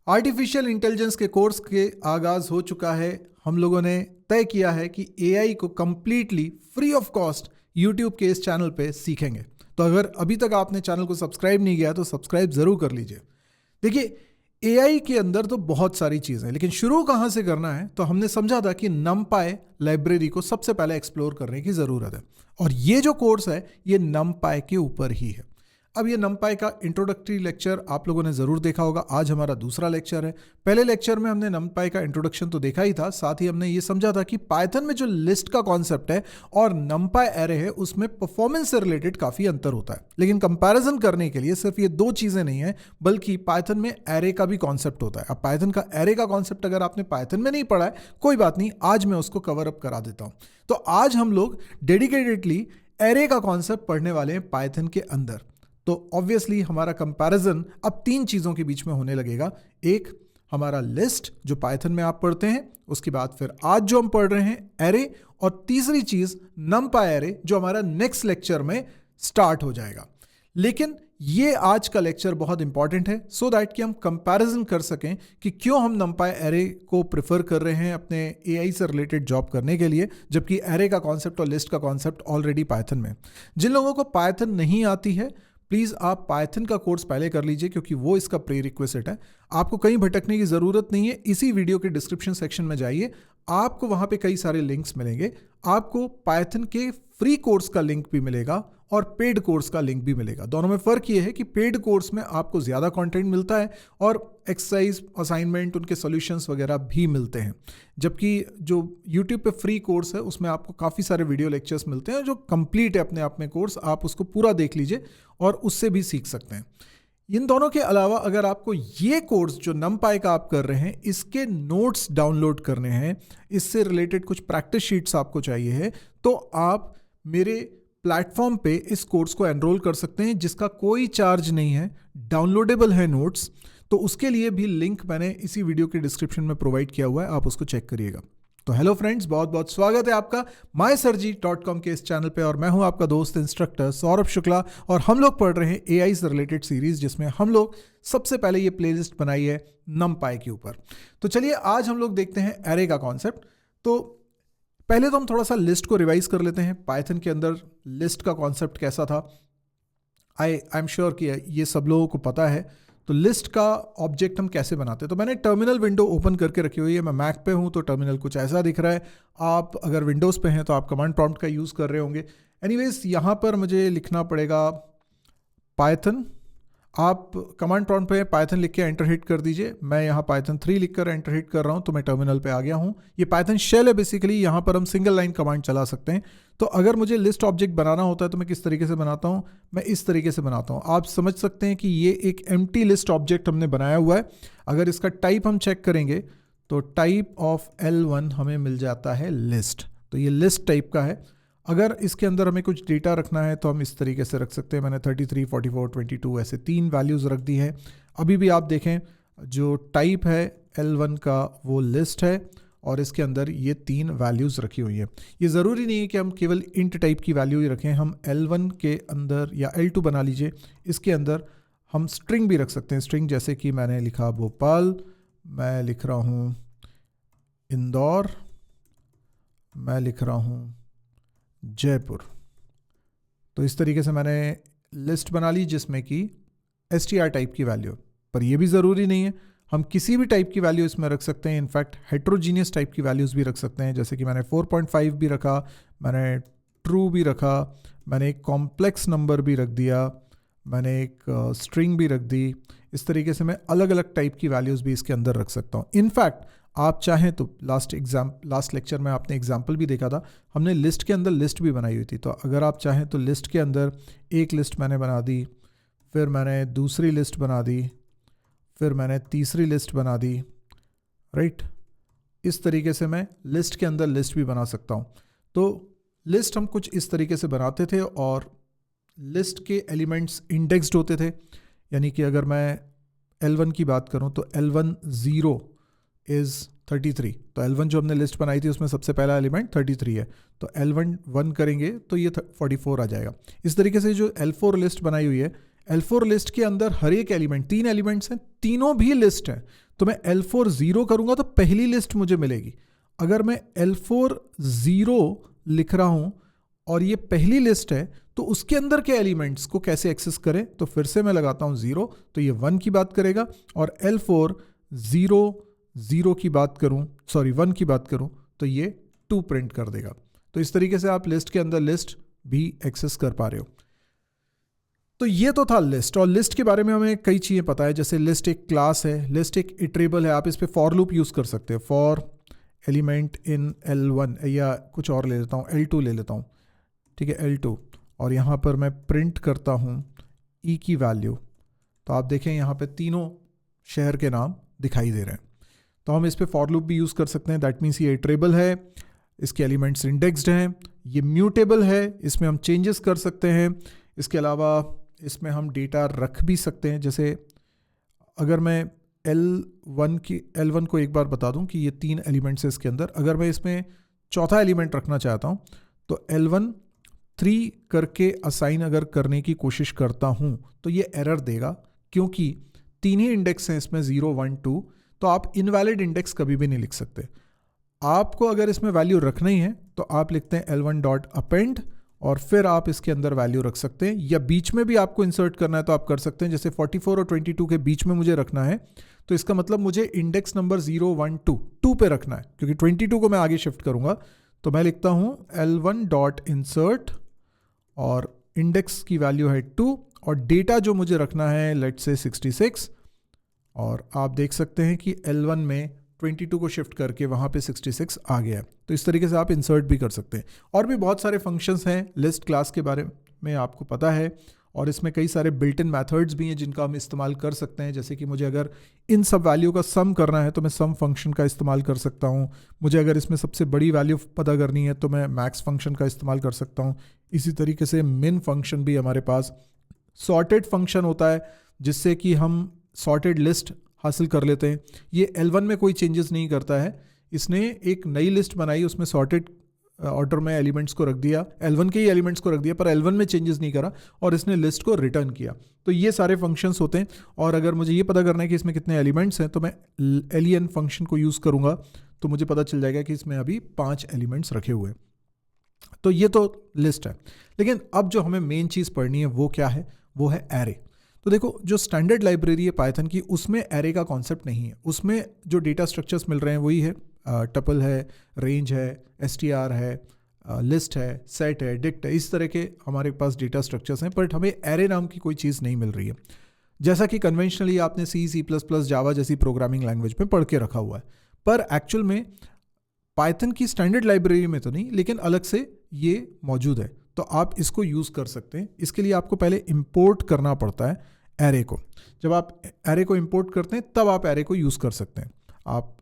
Artificial intelligence के course के आगाज हो चुका है। हम लोगों ने तय किया है कि एआई को completely free of cost YouTube के इस चैनल पे सीखेंगे। तो अगर अभी तक आपने चैनल को सब्सक्राइब नहीं किया तो सब्सक्राइब जरूर कर लीजिए। देखिए, एआई के अंदर तो बहुत सारी चीज़ें हैं, लेकिन शुरू कहाँ से करना है तो हमने समझा था कि numpy लाइब्रेरी को सबसे पहले एक्सप्लोर करने की ज़रूरत है। और ये जो कोर्स है ये numpy के ऊपर ही है। अब ये numpy का इंट्रोडक्टरी लेक्चर आप लोगों ने ज़रूर देखा होगा। आज हमारा दूसरा लेक्चर है। पहले लेक्चर में हमने numpy का इंट्रोडक्शन तो देखा ही था, साथ ही हमने ये समझा था कि पाइथन में जो लिस्ट का कॉन्सेप्ट है और numpy एरे है उसमें परफॉर्मेंस से रिलेटेड काफ़ी अंतर होता है। लेकिन कंपैरिजन करने के लिए सिर्फ ये दो चीज़ें नहीं है, बल्कि पाइथन में एरे का भी कॉन्सेप्ट होता है। अब पाइथन का एरे का कॉन्सेप्ट अगर आपने पाइथन में नहीं पढ़ा है, कोई बात नहीं, आज मैं उसको कवर अप करा देता हूँ। तो आज हम लोग डेडिकेटेडली एरे का कॉन्सेप्ट पढ़ने वाले हैं पाइथन के अंदर। तो ऑब्वियसली हमारा कंपैरिजन अब तीन चीज़ों के बीच में होने लगेगा। एक हमारा लिस्ट जो पाइथन में आप पढ़ते हैं, उसके बाद फिर आज जो हम पढ़ रहे हैं एरे, और तीसरी चीज़ numpy एरे जो हमारा नेक्स्ट लेक्चर में स्टार्ट हो जाएगा। लेकिन ये आज का लेक्चर बहुत इंपॉर्टेंट है सो दैट कि हम कंपैरिजन कर सकें कि क्यों हम numpy एरे को प्रेफर कर रहे हैं अपने एआई से रिलेटेड जॉब करने के लिए, जबकि एरे का कॉन्सेप्ट और लिस्ट का कॉन्सेप्ट ऑलरेडी पाइथन में। जिन लोगों को पाइथन नहीं आती है, प्लीज़ आप पाइथन का कोर्स पहले कर लीजिए, क्योंकि वो इसका प्री रिक्वेस्ट है। आपको कहीं भटकने की ज़रूरत नहीं है। इसी वीडियो के डिस्क्रिप्शन सेक्शन में जाइए, आपको वहाँ पे कई सारे लिंक्स मिलेंगे। आपको पाइथन के फ्री कोर्स का लिंक भी मिलेगा और पेड कोर्स का लिंक भी मिलेगा। दोनों में फ़र्क ये है कि पेड कोर्स में आपको ज़्यादा कंटेंट मिलता है और एक्सरसाइज, असाइनमेंट, उनके सॉल्यूशंस वगैरह भी मिलते हैं, जबकि जो यूट्यूब पे फ्री कोर्स है उसमें आपको काफ़ी सारे वीडियो लेक्चर्स मिलते हैं जो कंप्लीट है अपने आप में कोर्स। आप उसको पूरा देख लीजिए और उससे भी सीख सकते हैं। इन दोनों के अलावा अगर आपको ये कोर्स जो numpy का आप कर रहे हैं, इसके नोट्स डाउनलोड करने हैं, इससे रिलेटेड कुछ प्रैक्टिस शीट्स आपको चाहिए है, तो आप मेरे प्लेटफॉर्म पे इस कोर्स को एनरोल कर सकते हैं, जिसका कोई चार्ज नहीं है, डाउनलोडेबल है नोट्स। तो उसके लिए भी लिंक मैंने इसी वीडियो के डिस्क्रिप्शन में प्रोवाइड किया हुआ है, आप उसको चेक करिएगा। तो हेलो फ्रेंड्स, बहुत बहुत स्वागत है आपका mysurji.com के इस चैनल पे, और मैं हूं आपका दोस्त इंस्ट्रक्टर सौरभ शुक्ला, और हम लोग पढ़ रहे हैं एआई से रिलेटेड सीरीज, जिसमें हम लोग सबसे पहले ये प्लेलिस्ट बनाई है numpy के ऊपर। तो चलिए आज हम लोग देखते हैं एरे का कॉन्सेप्ट। तो पहले तो हम थोड़ा सा लिस्ट को रिवाइज कर लेते हैं। पाइथन के अंदर लिस्ट का कॉन्सेप्ट कैसा था, आई एम श्योर कि ये सब लोगों को पता है। तो लिस्ट का ऑब्जेक्ट हम कैसे बनाते हैं, तो मैंने टर्मिनल विंडो ओपन करके रखी हुई है। मैं मैक पे हूँ तो टर्मिनल कुछ ऐसा दिख रहा है। आप अगर विंडोज़ पे हैं तो आप कमांड प्रॉम्प्ट का यूज़ कर रहे होंगे। एनीवेज, यहाँ पर मुझे लिखना पड़ेगा पाइथन। आप कमांड प्रॉम्प्ट पे पाइथन लिख के एंटर हिट कर दीजिए। मैं यहाँ पाइथन 3 लिखकर एंटर हिट कर रहा हूँ, तो मैं टर्मिनल पे आ गया हूँ। ये पाइथन शेल है बेसिकली, यहाँ पर हम सिंगल लाइन कमांड चला सकते हैं। तो अगर मुझे लिस्ट ऑब्जेक्ट बनाना होता है तो मैं किस तरीके से बनाता हूँ, मैं इस तरीके से बनाता हूँ। आप समझ सकते हैं कि ये एक एम्प्टी लिस्ट ऑब्जेक्ट हमने बनाया हुआ है। अगर इसका टाइप हम चेक करेंगे तो टाइप ऑफ L1 हमें मिल जाता है लिस्ट। तो ये लिस्ट टाइप का है। अगर इसके अंदर हमें कुछ डेटा रखना है तो हम इस तरीके से रख सकते हैं। मैंने 33, 44, 22 ऐसे 3 वैल्यूज़ रख दी हैं। अभी भी आप देखें, जो टाइप है L1 का वो लिस्ट है, और इसके अंदर ये 3 वैल्यूज़ रखी हुई हैं। ये ज़रूरी नहीं है कि हम केवल इंट टाइप की वैल्यू ही रखें। हम L1 के अंदर, या L2 बना लीजिए, इसके अंदर हम स्ट्रिंग भी रख सकते हैं। स्ट्रिंग जैसे कि मैंने लिखा भोपाल, मैं लिख रहा हूँ इंदौर, मैं लिख रहा हूँ जयपुर। तो इस तरीके से मैंने लिस्ट बना ली जिसमें कि str टाइप की वैल्यू, पर यह भी ज़रूरी नहीं है, हम किसी भी टाइप की वैल्यू इसमें रख सकते हैं। इनफैक्ट हेट्रोजीनियस टाइप की वैल्यूज़ भी रख सकते हैं, जैसे कि मैंने 4.5 भी रखा, मैंने ट्रू भी रखा, मैंने एक कॉम्प्लेक्स नंबर भी रख दिया, मैंने एक स्ट्रिंग भी रख दी। इस तरीके से मैं अलग अलग टाइप की वैल्यूज़ भी इसके अंदर रख सकता हूँ। इनफैक्ट आप चाहें तो लास्ट लेक्चर में आपने एग्जाम्पल भी देखा था, हमने लिस्ट के अंदर लिस्ट भी बनाई हुई थी। तो अगर आप चाहें तो लिस्ट के अंदर एक लिस्ट मैंने बना दी, फिर मैंने दूसरी लिस्ट बना दी, फिर मैंने तीसरी लिस्ट बना दी, राइट। इस तरीके से मैं लिस्ट के अंदर लिस्ट भी बना सकता हूँ। तो लिस्ट हम कुछ इस तरीके से बनाते थे, और लिस्ट के एलिमेंट्स इंडेक्स्ड होते थे। यानी कि अगर मैं L1 की बात करूँ तो L1 0 इज़ 33। तो L1 जो हमने लिस्ट बनाई थी उसमें सबसे पहला एलिमेंट 33 है, तो L1 1 करेंगे तो ये 44 आ जाएगा। इस तरीके से जो L4 लिस्ट बनाई हुई है, L4 लिस्ट के अंदर हर एक एलिमेंट, 3 एलिमेंट्स हैं, तीनों भी लिस्ट हैं। तो मैं L4 0 करूंगा तो पहली लिस्ट मुझे मिलेगी। अगर मैं L4 0 लिख रहा हूं और ये पहली लिस्ट है तो उसके अंदर के एलिमेंट्स को कैसे एक्सेस करें, तो फिर से मैं लगाता हूं 0, तो ये 1 की बात करेगा। और L4 0 0 की बात करूं, सॉरी 1 की बात करूं, तो ये 2 प्रिंट कर देगा। तो इस तरीके से आप लिस्ट के अंदर लिस्ट भी एक्सेस कर पा रहे हो। तो ये तो था लिस्ट, और लिस्ट के बारे में हमें कई चीज़ें पता है, जैसे लिस्ट एक क्लास है, लिस्ट एक इटरेबल है, आप इस पे फॉर लूप यूज़ कर सकते हो, फॉर एलिमेंट इन L1, या कुछ और ले लेता हूँ, L2 ले लेता हूँ, ठीक है, L2, और यहाँ पर मैं प्रिंट करता हूँ E की वैल्यू। तो आप देखें यहाँ पे तीनों शहर के नाम दिखाई दे रहे हैं। तो हम इस पे फॉर लूप भी यूज़ कर सकते हैं। दैट मीन्स ये इटरेबल है, इसके एलिमेंट्स इंडेक्स्ड हैं, ये म्यूटेबल है, इसमें हम चेंजेस कर सकते हैं। इसके अलावा इसमें हम डेटा रख भी सकते हैं। जैसे अगर मैं L1 को एक बार बता दूं कि ये 3 एलिमेंट्स है इसके अंदर, अगर मैं इसमें चौथा एलिमेंट रखना चाहता हूं तो L1 3 करके असाइन अगर करने की कोशिश करता हूं तो ये एरर देगा, क्योंकि 3 ही इंडेक्स हैं इसमें, 0 1 2, तो आप इनवैलिड इंडेक्स कभी भी नहीं लिख सकते। आपको अगर इसमें वैल्यू रखना ही है तो आप लिखते हैं L1 डॉट अपेंड, और फिर आप इसके अंदर वैल्यू रख सकते हैं, या बीच में भी आपको इंसर्ट करना है तो आप कर सकते हैं। जैसे 44 और 22 के बीच में मुझे रखना है, तो इसका मतलब मुझे इंडेक्स नंबर 0 1 2 पे रखना है, क्योंकि 22 को मैं आगे शिफ्ट करूंगा। तो मैं लिखता हूं L1 डॉट इंसर्ट, और इंडेक्स की वैल्यू है 2, और डेटा जो मुझे रखना है लेट्स से 66, और आप देख सकते हैं कि L1 में 22 को शिफ्ट करके वहाँ पे 66 आ गया है। तो इस तरीके से आप इंसर्ट भी कर सकते हैं। और भी बहुत सारे फंक्शंस हैं लिस्ट क्लास के बारे में आपको पता है, और इसमें कई सारे बिल्ट इन मेथड्स भी हैं जिनका हम इस्तेमाल कर सकते हैं। जैसे कि मुझे अगर इन सब वैल्यू का सम करना है तो मैं सम फंक्शन का इस्तेमाल कर सकता हूँ। मुझे अगर इसमें सबसे बड़ी वैल्यू पता करनी है तो मैं मैक्स फंक्शन का इस्तेमाल कर सकता हूँ। इसी तरीके से मिन फंक्शन भी हमारे पास, सॉर्टेड फंक्शन होता है जिससे कि हम सॉर्टेड लिस्ट हासिल कर लेते हैं। ये L1 में कोई चेंजेस नहीं करता है, इसने एक नई लिस्ट बनाई, उसमें सॉर्टेड ऑर्डर में एलिमेंट्स को रख दिया, L1 के ही एलिमेंट्स को रख दिया, पर L1 में चेंजेस नहीं करा, और इसने लिस्ट को रिटर्न किया। तो ये सारे फंक्शंस होते हैं। और अगर मुझे ये पता करना है कि इसमें कितने एलिमेंट्स हैं तो मैं len फंक्शन को यूज़ करूँगा, तो मुझे पता चल जाएगा कि इसमें अभी 5 एलिमेंट्स रखे हुए हैं। तो ये तो लिस्ट है। लेकिन अब जो हमें मेन चीज़ पढ़नी है वो क्या है, वो है एरे। तो देखो, जो स्टैंडर्ड लाइब्रेरी है पाइथन की, उसमें एरे का कॉन्सेप्ट नहीं है। उसमें जो डेटा स्ट्रक्चर्स मिल रहे हैं वही है, टपल है, रेंज है, str है, लिस्ट है, सेट है, डिक्ट है, इस तरह के हमारे पास डेटा स्ट्रक्चर्स हैं। बट हमें एरे नाम की कोई चीज़ नहीं मिल रही है, जैसा कि कन्वेंशनली आपने C++, जावा जैसी प्रोग्रामिंग लैंग्वेज में पढ़ के रखा हुआ है। पर एक्चुअल में पाइथन की स्टैंडर्ड लाइब्रेरी में तो नहीं, लेकिन अलग से ये मौजूद है, तो आप इसको यूज़ कर सकते हैं। इसके लिए आपको पहले इंपोर्ट करना पड़ता है एरे को। जब आप एरे को इंपोर्ट करते हैं तब आप एरे को यूज़ कर सकते हैं। आप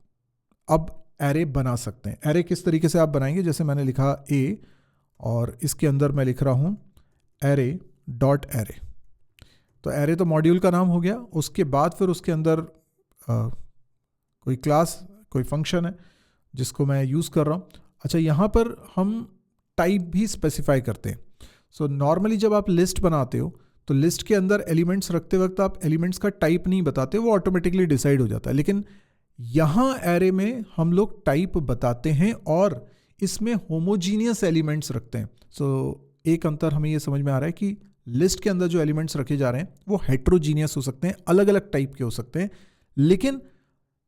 अब एरे बना सकते हैं। एरे किस तरीके से आप बनाएंगे, जैसे मैंने लिखा A, और इसके अंदर मैं लिख रहा हूँ एरे डॉट एरे। तो एरे तो मॉड्यूल का नाम हो गया। उसके बाद फिर उसके अंदर कोई क्लास, कोई फंक्शन है जिसको मैं यूज़ कर रहा हूँ। अच्छा, यहाँ पर हम टाइप भी स्पेसिफाई करते हैं। सो नॉर्मली जब आप लिस्ट बनाते हो तो लिस्ट के अंदर एलिमेंट्स रखते वक्त आप एलिमेंट्स का टाइप नहीं बताते, वो ऑटोमेटिकली डिसाइड हो जाता है। लेकिन यहाँ एरे में हम लोग टाइप बताते हैं और इसमें होमोजीनियस एलिमेंट्स रखते हैं। सो एक अंतर हमें ये समझ में आ रहा है कि लिस्ट के अंदर जो एलिमेंट्स रखे जा रहे हैं वो हेट्रोजीनियस हो सकते हैं, अलग अलग टाइप के हो सकते हैं, लेकिन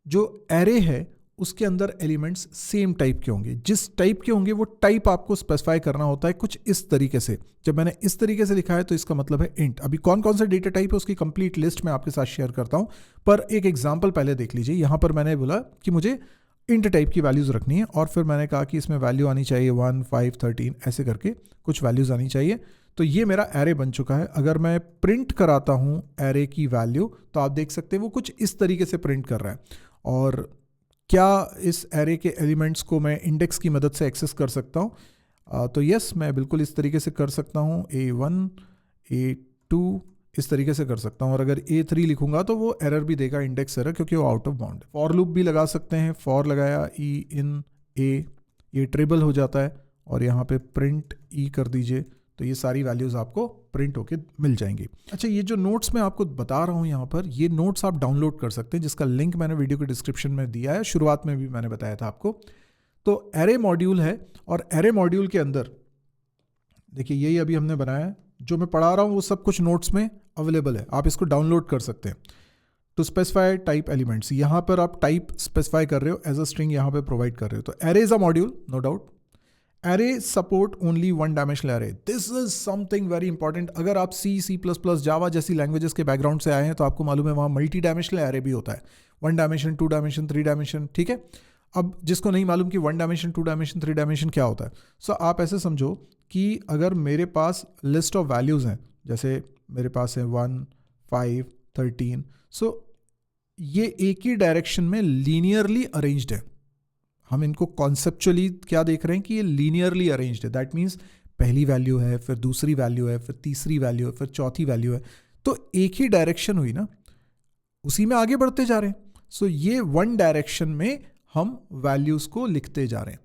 जो एरे है उसके अंदर एलिमेंट्स सेम टाइप के होंगे। जिस टाइप के होंगे वो टाइप आपको स्पेसिफाई करना होता है कुछ इस तरीके से। जब मैंने इस तरीके से लिखा है तो इसका मतलब है इंट। अभी कौन कौन सा डेटा टाइप है उसकी कंप्लीट लिस्ट मैं आपके साथ शेयर करता हूं, पर एक एग्जांपल पहले देख लीजिए। यहां पर मैंने बोला कि मुझे इंट टाइप की वैल्यूज रखनी है, और फिर मैंने कहा कि इसमें वैल्यू आनी चाहिए 1 5 13 ऐसे करके कुछ वैल्यूज आनी चाहिए। तो ये मेरा एरे बन चुका है। अगर मैं प्रिंट कराता हूं एरे की वैल्यू तो आप देख सकते हैं वो कुछ इस तरीके से प्रिंट कर रहा है। और क्या इस एरे के एलिमेंट्स को मैं इंडेक्स की मदद से एक्सेस कर सकता हूँ? तो यस, मैं बिल्कुल इस तरीके से कर सकता हूँ। A1 A2 इस तरीके से कर सकता हूँ, और अगर A3 लिखूंगा तो वो एरर भी देगा, इंडेक्स एरर, क्योंकि वो आउट ऑफ बाउंड है। फॉर लूप भी लगा सकते हैं। फॉर लगाया E in A, ये ट्रिबल हो जाता है, और यहाँ पे प्रिंट E कर दीजिए तो ये सारी वैल्यूज़ आपको प्रिंट होके मिल जाएंगी। अच्छा, ये जो नोट्स मैं आपको बता रहा हूँ यहाँ पर, ये नोट्स आप डाउनलोड कर सकते हैं, जिसका लिंक मैंने वीडियो के डिस्क्रिप्शन में दिया है, शुरुआत में भी मैंने बताया था आपको। तो एरे मॉड्यूल है, और एरे मॉड्यूल के अंदर देखिए यही अभी हमने बनाया है, जो मैं पढ़ा रहा हूँ वो सब कुछ नोट्स में अवेलेबल है, आप इसको डाउनलोड कर सकते हैं। टू स्पेसिफाई टाइप एलिमेंट्स, यहाँ पर आप टाइप स्पेसिफाई कर रहे हो, एज अ स्ट्रिंग यहाँ पे प्रोवाइड कर रहे हो। तो array is a module, no doubt. Array support only one dimensional array, this is something very important. अगर आप C++, जावा जैसी लैंग्वेजेस के बैकग्राउंड से आए हैं तो आपको मालूम है वहाँ मल्टी डायमेंशनल एरे भी होता है, 1 डायमेंशन, 2 डायमेंशन, 3 डायमेंशन, ठीक है। अब जिसको नहीं मालूम कि 1 डायमेंशन, 2 डायमेंशन, 3 डायमेंशन क्या होता है, सो आप ऐसे समझो कि अगर मेरे पास लिस्ट ऑफ वैल्यूज़ हैं, जैसे मेरे पास है 1, 5, 13, सो ये एक ही डायरेक्शन में लीनियरली अरेंज्ड है। हम इनको कॉन्सेप्चुअली क्या देख रहे हैं कि ये लीनियरली अरेंज्ड है। दैट मीन्स पहली वैल्यू है, फिर दूसरी वैल्यू है, फिर तीसरी वैल्यू है, फिर चौथी वैल्यू है, तो एक ही डायरेक्शन हुई ना, उसी में आगे बढ़ते जा रहे हैं। सो ये 1 डायरेक्शन में हम वैल्यूज़ को लिखते जा रहे हैं,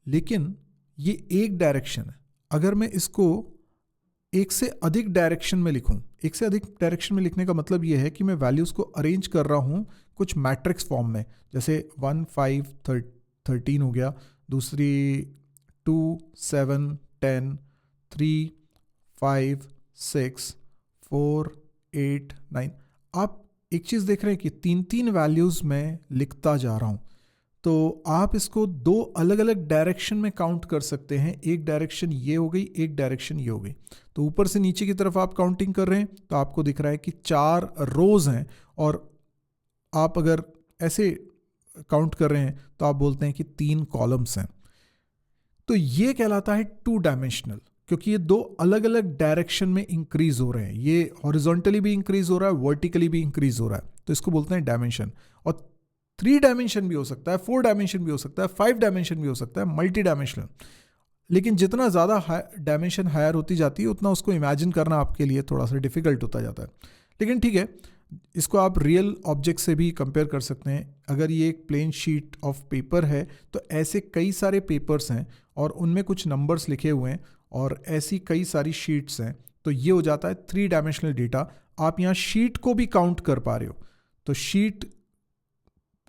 लेकिन ये एक डायरेक्शन है। अगर मैं इसको एक से अधिक डायरेक्शन में लिखूं, एक से अधिक डायरेक्शन में लिखने का मतलब ये है कि मैं वैल्यूज़ को अरेंज कर रहा हूं कुछ मैट्रिक्स फॉर्म में, जैसे 1, 5, 13 हो गया, दूसरी 2, 7, 10, 3, 5, 6, 4, 8, 9। आप एक चीज़ देख रहे हैं कि 3 वैल्यूज़ में लिखता जा रहा हूं, तो आप इसको 2 अलग अलग डायरेक्शन में काउंट कर सकते हैं। एक डायरेक्शन ये हो गई, एक डायरेक्शन ये हो गई। तो ऊपर से नीचे की तरफ आप काउंटिंग कर रहे हैं तो आपको दिख रहा है कि 4 रोज हैं, और आप अगर ऐसे काउंट कर रहे हैं तो आप बोलते हैं कि 3 कॉलम्स हैं। तो ये कहलाता है 2 डायमेंशनल, क्योंकि ये 2 अलग अलग डायरेक्शन में इंक्रीज हो रहे हैं। ये हॉरिजॉन्टली भी इंक्रीज हो रहा है, वर्टिकली भी इंक्रीज हो रहा है, तो इसको बोलते हैं डायमेंशन। और 3 डायमेंशन भी हो सकता है, 4 डायमेंशन भी हो सकता है, 5 डायमेंशन भी हो सकता है, मल्टी डायमेंशनल। लेकिन जितना ज़्यादा डायमेंशन हायर होती जाती है उतना उसको इमेजिन करना आपके लिए थोड़ा सा डिफिकल्ट होता जाता है। लेकिन ठीक है, इसको आप रियल ऑब्जेक्ट से भी कंपेयर कर सकते हैं। अगर ये एक प्लेन शीट ऑफ पेपर है तो ऐसे कई सारे पेपर्स हैं और उनमें कुछ नंबर्स लिखे हुए हैं, और ऐसी कई सारी शीट्स हैं, तो ये हो जाता है 3 डायमेंशनल डेटा। आप यहाँ शीट को भी काउंट कर पा रहे हो, तो शीट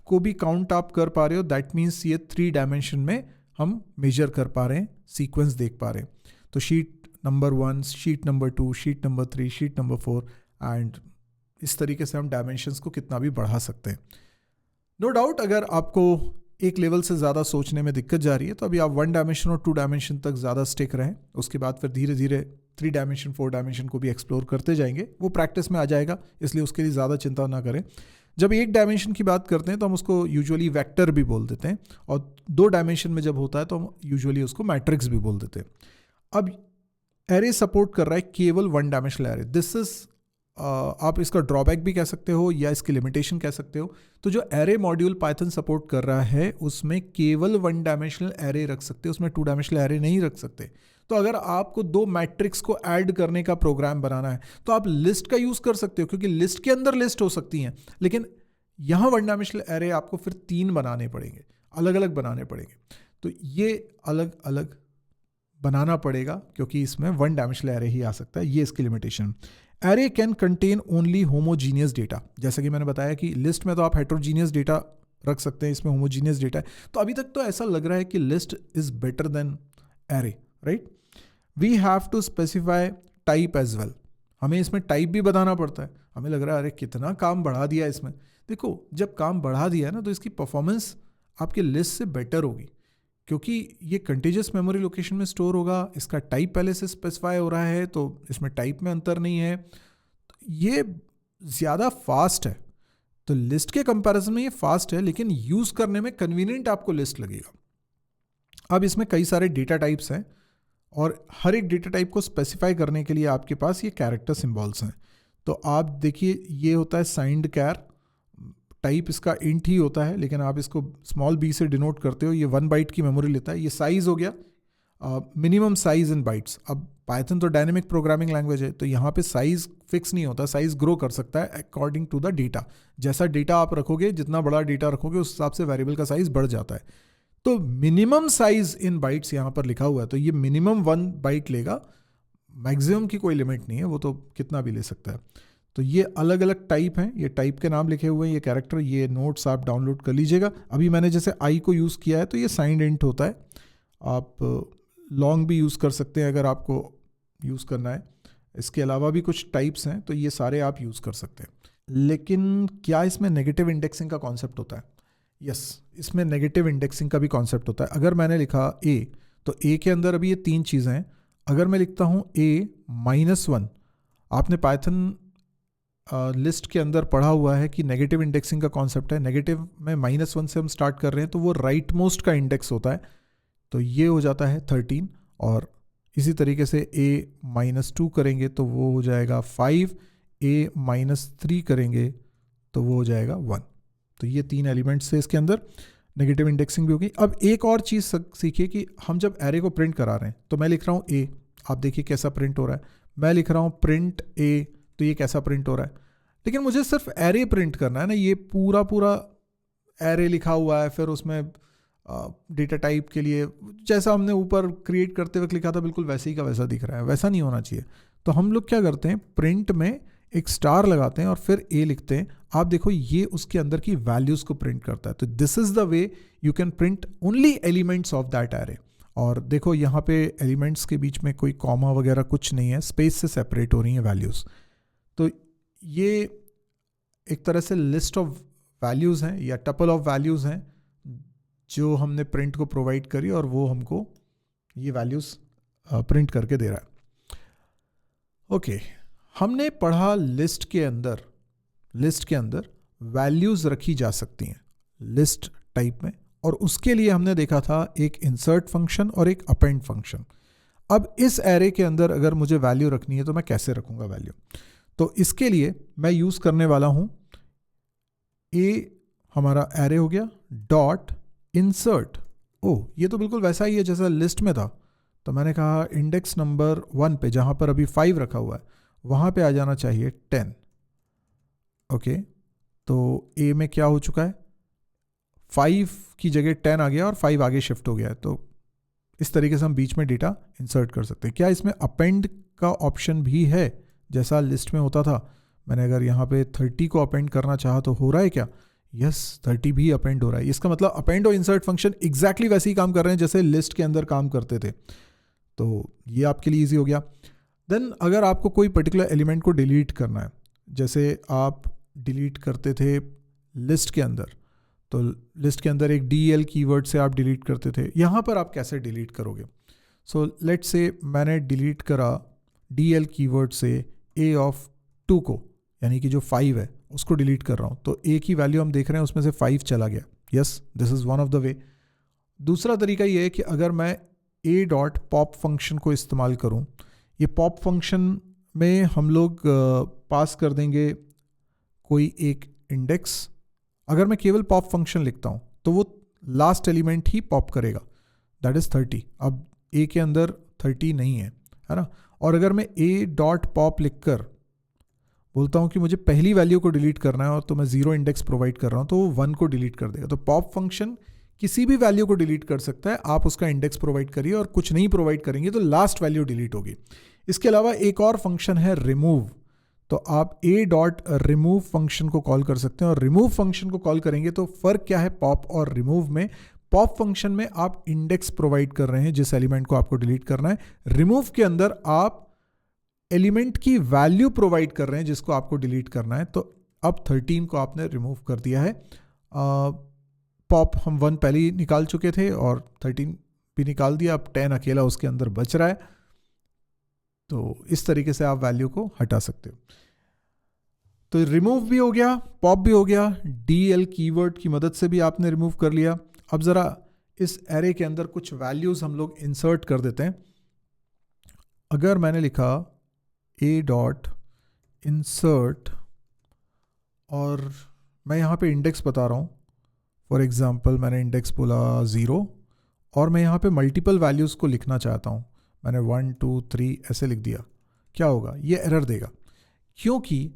को भी काउंट आप कर पा रहे हो, दैट मीन्स ये 3 डायमेंशन में हम मेजर कर पा रहे हैं, सीक्वेंस देख पा रहे हैं। तो sheet number 1, sheet number 2, sheet number 3, sheet number 4, and इस तरीके से हम डायमेंशंस को कितना भी बढ़ा सकते हैं। नो डाउट अगर आपको एक लेवल से ज़्यादा सोचने में दिक्कत जा रही है तो अभी आप 1 डायमेंशन और 2 डायमेंशन तक ज़्यादा स्टिक रहें, उसके बाद फिर धीरे धीरे 3 डायमेंशन 4 डायमेंशन को भी एक्सप्लोर करते जाएंगे। वो प्रैक्टिस में आ जाएगा, इसलिए उसके लिए ज़्यादा चिंता ना करें। जब 1 डायमेंशन की बात करते हैं तो हम उसको यूजुअली वेक्टर भी बोल देते हैं, और 2 डायमेंशन में जब होता है तो हम यूजुअली उसको मैट्रिक्स भी बोल देते हैं। अब एरे सपोर्ट कर रहा है केवल 1 डायमेंशनल एरे। दिस इज आप इसका ड्रॉबैक भी कह सकते हो या इसकी लिमिटेशन कह सकते हो। तो जो एरे मॉड्यूल पाइथन सपोर्ट कर रहा है उसमें केवल 1 डायमेंशनल एरे रख सकते हो, उसमें 2 डायमेंशनल एरे नहीं रख सकते। तो अगर आपको 2 मैट्रिक्स को ऐड करने का प्रोग्राम बनाना है तो आप लिस्ट का यूज़ कर सकते हो, क्योंकि लिस्ट के अंदर लिस्ट हो सकती हैं, लेकिन यहाँ 1 डायमेंशनल एरे आपको फिर 3 बनाने पड़ेंगे, अलग अलग बनाने पड़ेंगे। तो ये अलग अलग बनाना पड़ेगा क्योंकि इसमें 1 डायमेंशनल एरे ही आ सकता है, ये इसकी limitation. Array can contain only homogeneous data, जैसा कि मैंने बताया कि लिस्ट में तो आप हेट्रोजीनियस डेटा रख सकते हैं, इसमें होमोजीनियस डेटा है। तो अभी तक तो ऐसा लग रहा है कि list is better than array, right. We have to specify type as well, हमें इसमें टाइप भी बताना पड़ता है। हमें लग रहा है अरे कितना काम बढ़ा दिया इसमें। देखो जब काम बढ़ा दिया है ना तो इसकी परफॉर्मेंस आपके लिस्ट से बेटर होगी, क्योंकि ये कंटीजियस मेमोरी लोकेशन में स्टोर होगा, इसका टाइप पहले से स्पेसिफाई हो रहा है, तो इसमें टाइप में अंतर नहीं है, तो ये ज़्यादा फास्ट है। तो लिस्ट के कंपैरिजन में ये फास्ट है, लेकिन यूज़ करने में कन्वीनियंट आपको लिस्ट लगेगा। अब इसमें कई सारे डेटा टाइप्स हैं और हर एक डेटा टाइप को स्पेसिफाई करने के लिए आपके पास ये कैरेक्टर सिंबल्स हैं। तो आप देखिए ये होता है साइंड कैर, टाइप इसका इंट ही होता है, लेकिन आप इसको स्मॉल b से डिनोट करते हो। ये 1 बाइट की मेमोरी लेता है। ये साइज़ हो गया, मिनिमम साइज इन बाइट्स। अब पाइथन तो डायनेमिक प्रोग्रामिंग लैंग्वेज है, तो यहाँ पे साइज़ फिक्स नहीं होता, साइज़ ग्रो कर सकता है अकॉर्डिंग टू द डेटा। जैसा डेटा आप रखोगे, जितना बड़ा डेटा रखोगे उस हिसाब से वेरिएबल का साइज़ बढ़ जाता है। तो मिनिमम साइज इन बाइट्स यहाँ पर लिखा हुआ है, तो ये मिनिमम 1 बाइट लेगा, मैक्सिमम की कोई लिमिट नहीं है, वो तो कितना भी ले सकता है। तो ये अलग अलग टाइप हैं, ये टाइप के नाम लिखे हुए हैं, ये कैरेक्टर, ये नोट्स आप डाउनलोड कर लीजिएगा। अभी मैंने जैसे आई को यूज़ किया है तो ये साइंड इंट होता है, आप लॉन्ग भी यूज़ कर सकते हैं अगर आपको यूज़ करना है। इसके अलावा भी कुछ टाइप्स हैं, तो ये सारे आप यूज़ कर सकते हैं। लेकिन क्या इसमें नेगेटिव इंडेक्सिंग का कॉन्सेप्ट होता है? यस, इसमें नेगेटिव इंडेक्सिंग का भी कॉन्सेप्ट होता है। अगर मैंने लिखा ए, तो ए के अंदर अभी ये 3 चीज़ें हैं। अगर मैं लिखता हूँ A-1, आपने पाइथन लिस्ट के अंदर पढ़ा हुआ है कि नेगेटिव इंडेक्सिंग का कॉन्सेप्ट है। नेगेटिव में -1 से हम स्टार्ट कर रहे हैं, तो वो राइट मोस्ट का इंडेक्स होता है, तो ये हो जाता है 13। और इसी तरीके से A-2 करेंगे तो वो हो जाएगा 5, A-3 करेंगे तो वो हो जाएगा 1। तो ये 3 एलिमेंट्स से इसके अंदर नेगेटिव इंडेक्सिंग भी होगी। अब एक और चीज़ सीखिए कि हम जब एरे को प्रिंट करा रहे हैं, तो मैं लिख रहा हूँ A, आप देखिए कैसा प्रिंट हो रहा है। मैं लिख रहा हूँ प्रिंट A, तो ये कैसा प्रिंट हो रहा है। लेकिन मुझे सिर्फ एरे प्रिंट करना है ना, ये पूरा एरे लिखा हुआ है, फिर उसमें डेटा टाइप के लिए जैसा हमने ऊपर क्रिएट करते वक्त लिखा था बिल्कुल वैसे ही का वैसा दिख रहा है, वैसा नहीं होना चाहिए। तो हम लोग क्या करते हैं, प्रिंट में एक स्टार लगाते हैं और फिर ए लिखते हैं। आप देखो ये उसके अंदर की वैल्यूज़ को प्रिंट करता है। तो this is the way you can print only elements of that array. और देखो यहाँ पे एलिमेंट्स के बीच में कोई कॉमा वगैरह कुछ नहीं है, स्पेस से सेपरेट हो रही हैं वैल्यूज़। तो ये एक तरह से लिस्ट ऑफ वैल्यूज़ हैं या टपल ऑफ वैल्यूज़ हैं जो हमने प्रिंट को प्रोवाइड करी, और वो हमको ये वैल्यूज़ प्रिंट करके दे रहा है। ओके, हमने पढ़ा लिस्ट के अंदर वैल्यूज़ रखी जा सकती हैं लिस्ट टाइप में, और उसके लिए हमने देखा था एक इंसर्ट फंक्शन और एक अपेंड फंक्शन। अब इस एरे के अंदर अगर मुझे वैल्यू रखनी है तो मैं कैसे रखूँगा वैल्यू? तो इसके लिए मैं यूज़ करने वाला हूँ ए, हमारा एरे हो गया, डॉट इंसर्ट। ओह, ये तो बिल्कुल वैसा ही है जैसा लिस्ट में था। तो मैंने कहा इंडेक्स नंबर 1 पे जहाँ पर अभी 5 रखा हुआ है, वहाँ पे आ जाना चाहिए 10। ओके, तो ए में क्या हो चुका है, 5 की जगह 10 आ गया और 5 आगे शिफ्ट हो गया है। तो इस तरीके से हम बीच में डेटा इंसर्ट कर सकते हैं। क्या इसमें अपेंड का ऑप्शन भी है जैसा लिस्ट में होता था? मैंने अगर यहाँ पे 30 को अपेंड करना चाहा तो हो रहा है क्या? यस, 30 भी अपेंड हो रहा है। इसका मतलब अपेंड और इंसर्ट फंक्शन एग्जैक्टली वैसे ही काम कर रहे हैं जैसे लिस्ट के अंदर काम करते थे। तो ये आपके लिए ईजी हो गया। देन अगर आपको कोई पर्टिकुलर एलिमेंट को डिलीट करना है, जैसे आप डिलीट करते थे लिस्ट के अंदर, तो लिस्ट के अंदर एक DL कीवर्ड से आप डिलीट करते थे, यहाँ पर आप कैसे डिलीट करोगे? सो लेट्स से मैंने डिलीट करा DL कीवर्ड से A ऑफ 2 को, यानी कि जो 5 है उसको डिलीट कर रहा हूँ, तो A की वैल्यू हम देख रहे हैं उसमें से 5 चला गया। Yes, this is one of the way. दूसरा तरीका ये है कि अगर मैं A.pop फंक्शन को इस्तेमाल करूँ, ये पॉप फंक्शन में हम लोग पास कर देंगे कोई एक इंडेक्स। अगर मैं केवल पॉप फंक्शन लिखता हूँ तो वो लास्ट एलिमेंट ही पॉप करेगा, दैट इज़ 30। अब A के अंदर 30 नहीं है ना। और अगर मैं A.pop लिखकर बोलता हूँ कि मुझे पहली वैल्यू को डिलीट करना है और तो मैं 0 इंडेक्स प्रोवाइड कर रहा हूँ, तो वो 1 को डिलीट कर देगा। तो पॉप फंक्शन किसी भी वैल्यू को डिलीट कर सकता है, आप उसका इंडेक्स प्रोवाइड करिए, और कुछ नहीं प्रोवाइड करेंगे तो लास्ट वैल्यू डिलीट होगी। इसके अलावा एक और फंक्शन है रिमूव, तो आप A.remove फंक्शन को कॉल कर सकते हैं, और रिमूव फंक्शन को कॉल करेंगे तो फ़र्क क्या है पॉप और रिमूव में? पॉप फंक्शन में आप इंडेक्स प्रोवाइड कर रहे हैं जिस एलिमेंट को आपको डिलीट करना है, रिमूव के अंदर आप एलिमेंट की वैल्यू प्रोवाइड कर रहे हैं जिसको आपको डिलीट करना है। तो अब 13 को आपने रिमूव कर दिया है। पॉप हम 1 पहले ही निकाल चुके थे और 13 भी निकाल दिया, अब 10 अकेला उसके अंदर बच रहा है। तो इस तरीके से आप वैल्यू को हटा सकते हो। तो रिमूव भी हो गया, पॉप भी हो गया, DL कीवर्ड की मदद से भी आपने रिमूव कर लिया। अब ज़रा इस एरे के अंदर कुछ वैल्यूज़ हम लोग इंसर्ट कर देते हैं। अगर मैंने लिखा A.insert और मैं यहाँ पे इंडेक्स बता रहा हूँ, फॉर एग्जांपल मैंने इंडेक्स बोला 0, और मैं यहाँ पे मल्टीपल वैल्यूज़ को लिखना चाहता हूँ, मैंने 1 2 3 ऐसे लिख दिया, क्या होगा? ये एरर देगा, क्योंकि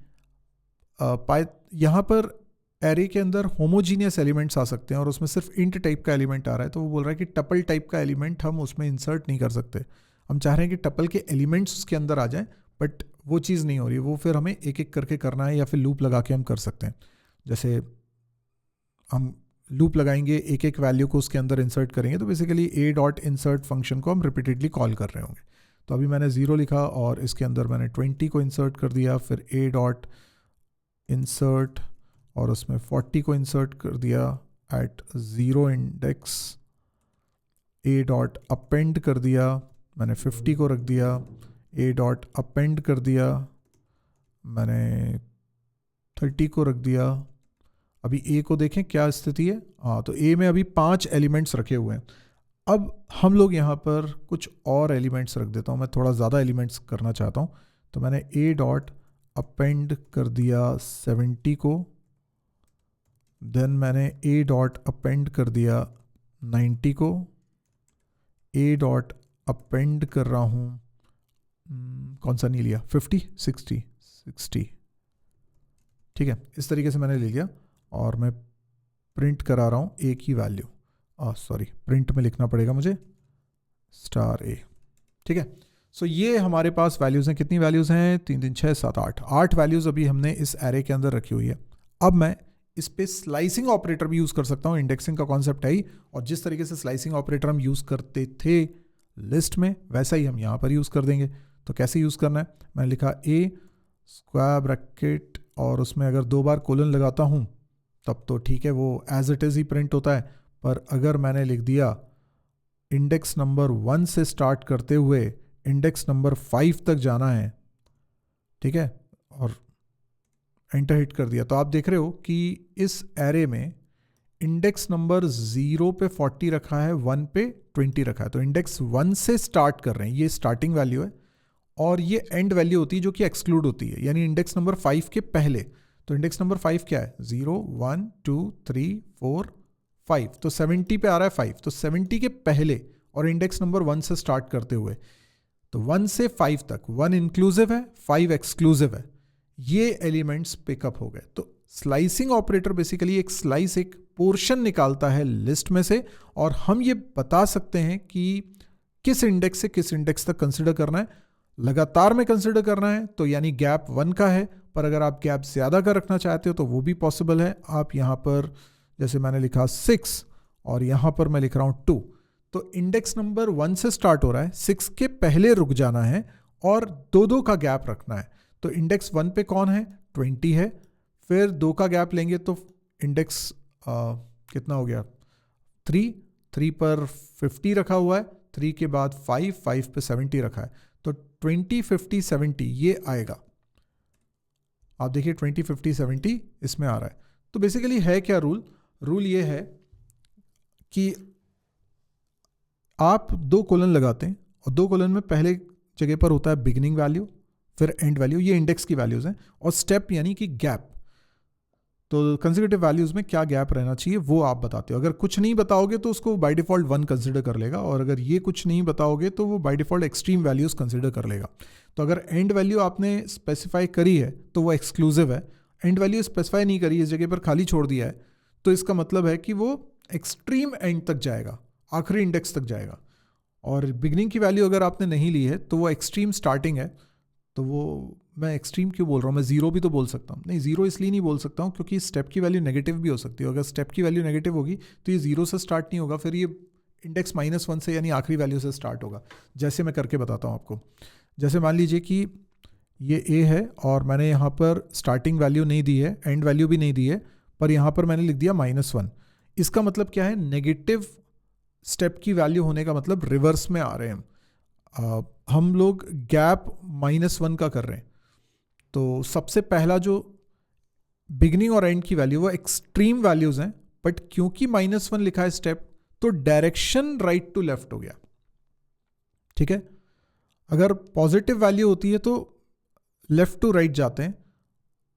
यहाँ पर एरे के अंदर होमोजीनियस एलिमेंट्स आ सकते हैं और उसमें सिर्फ इंट टाइप का एलिमेंट आ रहा है, तो वो बोल रहा है कि टपल टाइप का एलिमेंट हम उसमें इंसर्ट नहीं कर सकते। हम चाह रहे हैं कि टपल के एलिमेंट्स उसके अंदर आ जाएं, बट वो चीज़ नहीं हो रही, वो फिर हमें एक एक करके करना है या फिर लूप लगा के हम कर सकते हैं। जैसे हम लूप लगाएंगे, एक एक वैल्यू को उसके अंदर इंसर्ट करेंगे, तो बेसिकली ए डॉट इंसर्ट फंक्शन को हम रिपीटेडली कॉल कर रहे होंगे। तो अभी मैंने 0 लिखा और इसके अंदर मैंने 20 को इंसर्ट कर दिया, फिर ए डॉट इंसर्ट और उसमें 40 को इंसर्ट कर दिया at 0 index, a dot append कर दिया, मैंने 50 को रख दिया, ए डॉट अपेंड कर दिया, मैंने 30 को रख दिया। अभी ए को देखें क्या स्थिति है। हाँ, तो ए में अभी 5 एलिमेंट्स रखे हुए हैं। अब हम लोग यहाँ पर कुछ और एलिमेंट्स रख देता हूँ, मैं थोड़ा ज़्यादा एलिमेंट्स करना चाहता हूँ, तो मैंने ए डॉट अपेंड कर दिया 70 को, देन मैंने ए डॉट अपेंड कर दिया 90 को, ए डॉट अपेंड कर रहा हूँ कौन सा नहीं लिया, 50 60, ठीक है, इस तरीके से मैंने ले लिया और मैं प्रिंट करा रहा हूँ ए की वैल्यू। सॉरी, प्रिंट में लिखना पड़ेगा मुझे स्टार ए, ठीक है। सो ये हमारे पास वैल्यूज़ हैं, कितनी वैल्यूज़ हैं, 3 3 6 7 8 वैल्यूज़ अभी हमने इस एरे के अंदर रखी हुई है। अब मैं इस पे स्लाइसिंग ऑपरेटर भी यूज़ कर सकता हूँ, इंडेक्सिंग का कॉन्सेप्ट है ही, और जिस तरीके से स्लाइसिंग ऑपरेटर हम यूज़ करते थे लिस्ट में, वैसा ही हम यहाँ पर यूज़ कर देंगे। तो कैसे यूज़ करना है, मैंने लिखा ए स्क्वायर ब्रैकेट और उसमें अगर 2 बार कोलन लगाता हूँ तब तो ठीक है, वो एज इट इज़ ही प्रिंट होता है। पर अगर मैंने लिख दिया इंडेक्स नंबर 1 से स्टार्ट करते हुए इंडेक्स नंबर 5 तक जाना है, ठीक है, और एंटर हिट कर दिया, तो आप देख रहे हो कि इस एरे में इंडेक्स नंबर 0 पे 40 रखा है, 1 पे 20 रखा है। तो इंडेक्स 1 से स्टार्ट कर रहे हैं, ये स्टार्टिंग वैल्यू है, और ये एंड वैल्यू होती है जो कि एक्सक्लूड होती है, यानी इंडेक्स नंबर 5 के पहले। तो इंडेक्स नंबर 5 क्या है, 0 1 2 3 4 5, तो 70 पे आ रहा है 5, तो 70 के पहले और इंडेक्स नंबर 1 से स्टार्ट करते हुए, तो 1 से 5 तक 1 इंक्लूसिव है, 5 एक्सक्लूसिव है, ये एलिमेंट्स पिकअप हो गए। तो स्लाइसिंग ऑपरेटर बेसिकली एक स्लाइस, एक पोर्शन निकालता है लिस्ट में से, और हम ये बता सकते हैं कि किस इंडेक्स से किस इंडेक्स तक कंसिडर करना है। लगातार में कंसिडर करना है तो यानी गैप 1 का है, पर अगर आप गैप ज़्यादा का रखना चाहते हो तो वो भी पॉसिबल है। आप यहाँ पर जैसे मैंने लिखा 6 और यहाँ पर मैं लिख रहा हूँ 2, तो इंडेक्स नंबर 1 से स्टार्ट हो रहा है, 6 के पहले रुक जाना है और 2 का गैप रखना है। तो इंडेक्स 1 पे कौन है, 20 है, फिर 2 का गैप लेंगे तो इंडेक्स कितना हो गया, 3 पर 50 रखा हुआ है, 3 के बाद 5 पे 70 रखा है, तो 20 50 70 ये आएगा। आप देखिए 20 50 70 इसमें आ रहा है। तो बेसिकली है क्या रूल ये है कि आप 2 कोलन लगाते हैं और 2 कोलन में पहले जगह पर होता है बिगिनिंग वैल्यू, फिर एंड वैल्यू, ये इंडेक्स की वैल्यूज़ हैं, और स्टेप यानी कि गैप। तो कंसेक्यूटिव वैल्यूज़ में क्या गैप रहना चाहिए वो आप बताते हो। अगर कुछ नहीं बताओगे तो उसको बाय डिफ़ॉल्ट 1 कंसिडर कर लेगा, और अगर ये कुछ नहीं बताओगे तो वो by default extreme values consider कर लेगा। तो अगर एंड वैल्यू आपने स्पेसिफाई करी है तो वो एक्सक्लूसिव है, एंड वैल्यू स्पेसिफाई नहीं करी, इस जगह पर खाली छोड़ दिया है, तो इसका मतलब है कि वो एक्सट्रीम एंड तक जाएगा, आखिरी इंडेक्स तक जाएगा। और बिगनिंग की वैल्यू अगर आपने नहीं ली है तो वो एक्सट्रीम स्टार्टिंग है, तो वो मैं एक्सट्रीम क्यों बोल रहा हूँ, मैं 0 भी तो बोल सकता हूँ। नहीं, 0 इसलिए नहीं बोल सकता हूँ क्योंकि स्टेप की वैल्यू नेगेटिव भी हो सकती है। अगर स्टेप की वैल्यू नेगेटिव होगी तो ये 0 से स्टार्ट नहीं होगा, फिर ये इंडेक्स -1 से यानी आखिरी वैल्यू से स्टार्ट होगा। जैसे मैं करके बताता हूँ आपको। जैसे मान लीजिए कि ये ए है और मैंने यहाँ पर स्टार्टिंग वैल्यू नहीं दी है, एंड वैल्यू भी नहीं दी है, पर यहाँ पर मैंने लिख दिया -1। इसका मतलब क्या है, नेगेटिव स्टेप की वैल्यू होने का मतलब रिवर्स में आ रहे हैं हम लोग, गैप -1 का कर रहे हैं। तो सबसे पहला जो बिगनिंग और एंड की वैल्यू वो एक्सट्रीम वैल्यूज हैं, बट क्योंकि -1 लिखा है स्टेप, तो डायरेक्शन राइट टू लेफ्ट हो गया, ठीक है। अगर पॉजिटिव वैल्यू होती है तो लेफ्ट टू राइट जाते हैं,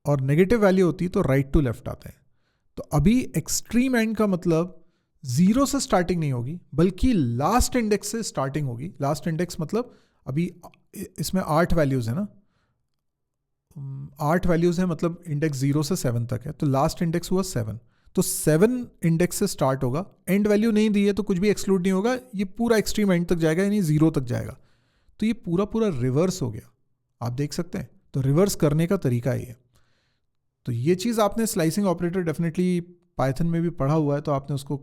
और नेगेटिव वैल्यू होती है तो राइट टू लेफ्ट आते हैं। तो अभी एक्सट्रीम एंड का मतलब 0 से स्टार्टिंग नहीं होगी, बल्कि लास्ट इंडेक्स से स्टार्टिंग होगी। लास्ट इंडेक्स मतलब अभी इसमें 8 वैल्यूज है ना, 8 वैल्यूज़ हैं, मतलब इंडेक्स 0 से 7 तक है, तो लास्ट इंडेक्स हुआ 7, तो 7 इंडेक्स से स्टार्ट होगा, एंड वैल्यू नहीं दी है तो कुछ भी एक्सक्लूड नहीं होगा, ये पूरा एक्सट्रीम एंड तक जाएगा, यानी 0 तक जाएगा। तो ये पूरा पूरा रिवर्स हो गया, आप देख सकते हैं। तो रिवर्स करने का तरीका ये है। तो ये चीज़ आपने स्लाइसिंग ऑपरेटर डेफिनेटली पाइथन में भी पढ़ा हुआ है, तो आपने उसको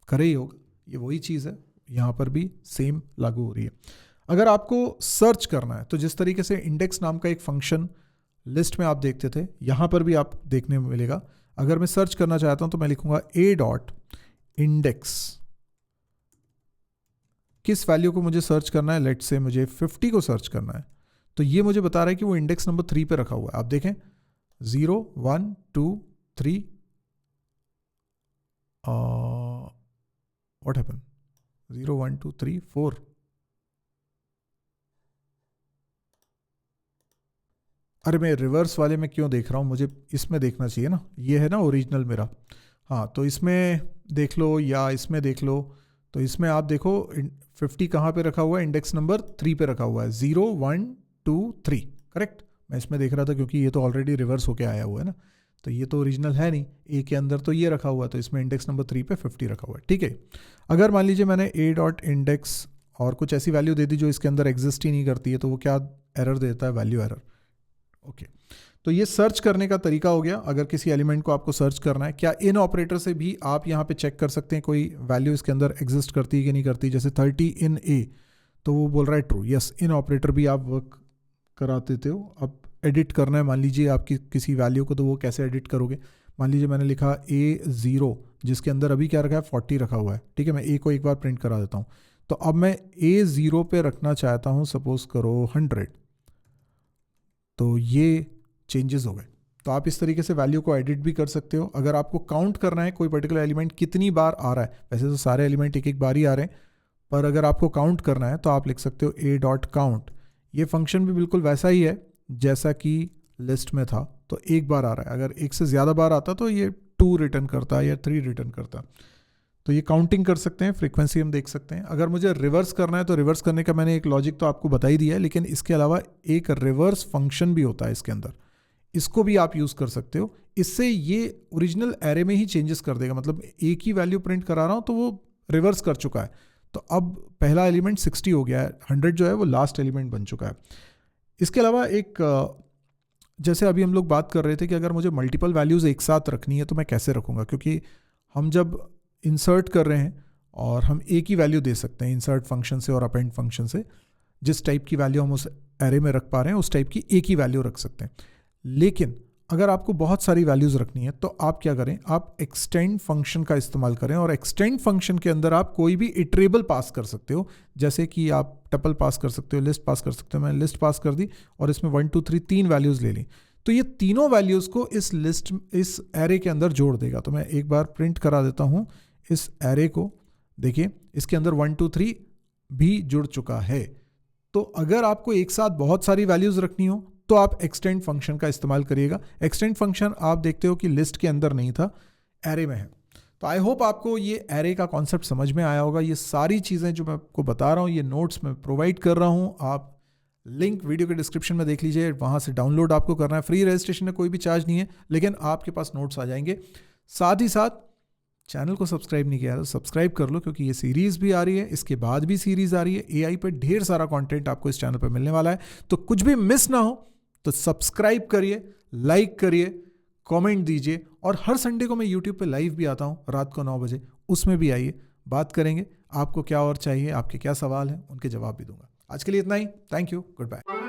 करे ही होगा। ये वही चीज़ है, यहाँ पर भी सेम लागू हो रही है। अगर आपको सर्च करना है तो जिस तरीके से इंडेक्स नाम का एक फंक्शन लिस्ट में आप देखते थे, यहाँ पर भी आप देखने में मिलेगा। अगर मैं सर्च करना चाहता हूँ तो मैं लिखूंगा a.index, किस वैल्यू को मुझे सर्च करना है, लेट से मुझे 50 को सर्च करना है, तो ये मुझे बता रहा है कि वो इंडेक्स नंबर 3 पे रखा हुआ है। आप देखें 0 1 2 3, व्हाट हैपन, 0 1 2 3 4, अरे मैं रिवर्स वाले में क्यों देख रहा हूँ, मुझे इसमें देखना चाहिए ना, ये है ना ओरिजिनल मेरा। हाँ, तो इसमें देख लो या इसमें देख लो, तो इसमें आप देखो 50 कहाँ पे रखा हुआ है, इंडेक्स नंबर 3 पे रखा हुआ है, 0 1 2 3, करेक्ट। मैं इसमें देख रहा था क्योंकि ये तो ऑलरेडी रिवर्स होके आया हुआ है ना, तो ये तो ओरिजिनल है नहीं, ए के अंदर तो ये रखा हुआ है, तो इसमें इंडेक्स नंबर 3 पे 50 रखा हुआ है, ठीक है। अगर मान लीजिए मैंने a.index और कुछ ऐसी वैल्यू दे दी जो इसके अंदर एग्जिस्ट ही नहीं करती है, तो वो क्या एरर देता है, वैल्यू एरर। ओके, तो ये सर्च करने का तरीका हो गया। अगर किसी एलिमेंट को आपको सर्च करना है, क्या इन ऑपरेटर से भी आप यहाँ पे चेक कर सकते हैं कोई वैल्यू इसके अंदर एग्जिस्ट करती है कि नहीं करती। जैसे 30 इन ए, तो वो बोल रहा है ट्रू, यस, इन ऑपरेटर भी आप वर्क करा देते हो। अब एडिट करना है, मान लीजिए आपकी किसी वैल्यू को, तो वो कैसे एडिट करोगे। मान लीजिए मैंने लिखा A0, जिसके अंदर अभी क्या रखा है, 40 रखा हुआ है, ठीक है। मैं A को एक बार प्रिंट करा देता हूँ, तो अब मैं A0 पे रखना चाहता हूँ, सपोज करो 100, तो ये चेंजेस हो गए। तो आप इस तरीके से वैल्यू को एडिट भी कर सकते हो। अगर आपको काउंट करना है कोई पर्टिकुलर एलिमेंट कितनी बार आ रहा है, वैसे तो सारे एलिमेंट एक एक बार ही आ रहे हैं, पर अगर आपको काउंट करना है तो आप लिख सकते हो a.count। ये फंक्शन भी बिल्कुल वैसा ही है जैसा कि लिस्ट में था, तो एक बार आ रहा है। अगर एक से ज़्यादा बार आता तो ये 2 रिटर्न करता या 3 रिटर्न करता। तो ये काउंटिंग कर सकते हैं, फ्रीक्वेंसी हम देख सकते हैं। अगर मुझे रिवर्स करना है तो रिवर्स करने का मैंने एक लॉजिक तो आपको बता ही दिया है, लेकिन इसके अलावा एक रिवर्स फंक्शन भी होता है इसके अंदर, इसको भी आप यूज़ कर सकते हो। इससे ये ओरिजिनल एरे में ही चेंजेस कर देगा, मतलब एक ही वैल्यू प्रिंट करा रहा हूँ तो वो रिवर्स कर चुका है। तो अब पहला एलिमेंट 60 हो गया है, 100 जो है वो लास्ट एलिमेंट बन चुका है। इसके अलावा एक, जैसे अभी हम लोग बात कर रहे थे कि अगर मुझे मल्टीपल वैल्यूज़ एक साथ रखनी है तो मैं कैसे रखूँगा, क्योंकि हम जब इंसर्ट कर रहे हैं और हम एक ही वैल्यू दे सकते हैं इंसर्ट फंक्शन से और अपेंड फंक्शन से, जिस टाइप की वैल्यू हम उस एरे में रख पा रहे हैं उस टाइप की एक ही वैल्यू रख सकते हैं। लेकिन अगर आपको बहुत सारी वैल्यूज़ रखनी है तो आप क्या करें, आप एक्सटेंड फंक्शन का इस्तेमाल करें, और एक्सटेंड फंक्शन के अंदर आप कोई भी इटरेबल पास कर सकते हो। जैसे कि आप टपल पास कर सकते हो, लिस्ट पास कर सकते हो। मैंने लिस्ट पास कर दी और इसमें 1 2 3 3 वैल्यूज़ ले ली, तो ये तीनों वैल्यूज़ को इस लिस्ट, इस एरे के अंदर जोड़ देगा। तो मैं एक बार प्रिंट करा देता हूँ इस एरे को, देखिए इसके अंदर 1 2 3 भी जुड़ चुका है। तो अगर आपको एक साथ बहुत सारी वैल्यूज़ रखनी हो तो आप एक्सटेंड फंक्शन का इस्तेमाल करिएगा। एक्सटेंड फंक्शन आप देखते हो कि लिस्ट के अंदर नहीं था, एरे में है। तो आई होप आपको ये एरे का कॉन्सेप्ट समझ में आया होगा। ये सारी चीज़ें जो मैं आपको बता रहा हूँ ये नोट्स में प्रोवाइड कर रहा हूँ, आप लिंक वीडियो के डिस्क्रिप्शन में देख लीजिए, वहाँ से डाउनलोड आपको करना है। फ्री रजिस्ट्रेशन में कोई भी चार्ज नहीं है, लेकिन आपके पास नोट्स आ जाएंगे। साथ ही साथ चैनल को सब्सक्राइब नहीं किया तो सब्सक्राइब कर लो, क्योंकि ये सीरीज़ भी आ रही है, इसके बाद भी सीरीज़ आ रही है। एआई पे ढेर सारा कंटेंट आपको इस चैनल पे मिलने वाला है, तो कुछ भी मिस ना हो तो सब्सक्राइब करिए, लाइक करिए, कमेंट दीजिए। और हर संडे को मैं यूट्यूब पे लाइव भी आता हूँ रात को 9 बजे, उसमें भी आइए, बात करेंगे। आपको क्या और चाहिए, आपके क्या सवाल हैं, उनके जवाब भी दूंगा। आज के लिए इतना ही। Thank you, good bye.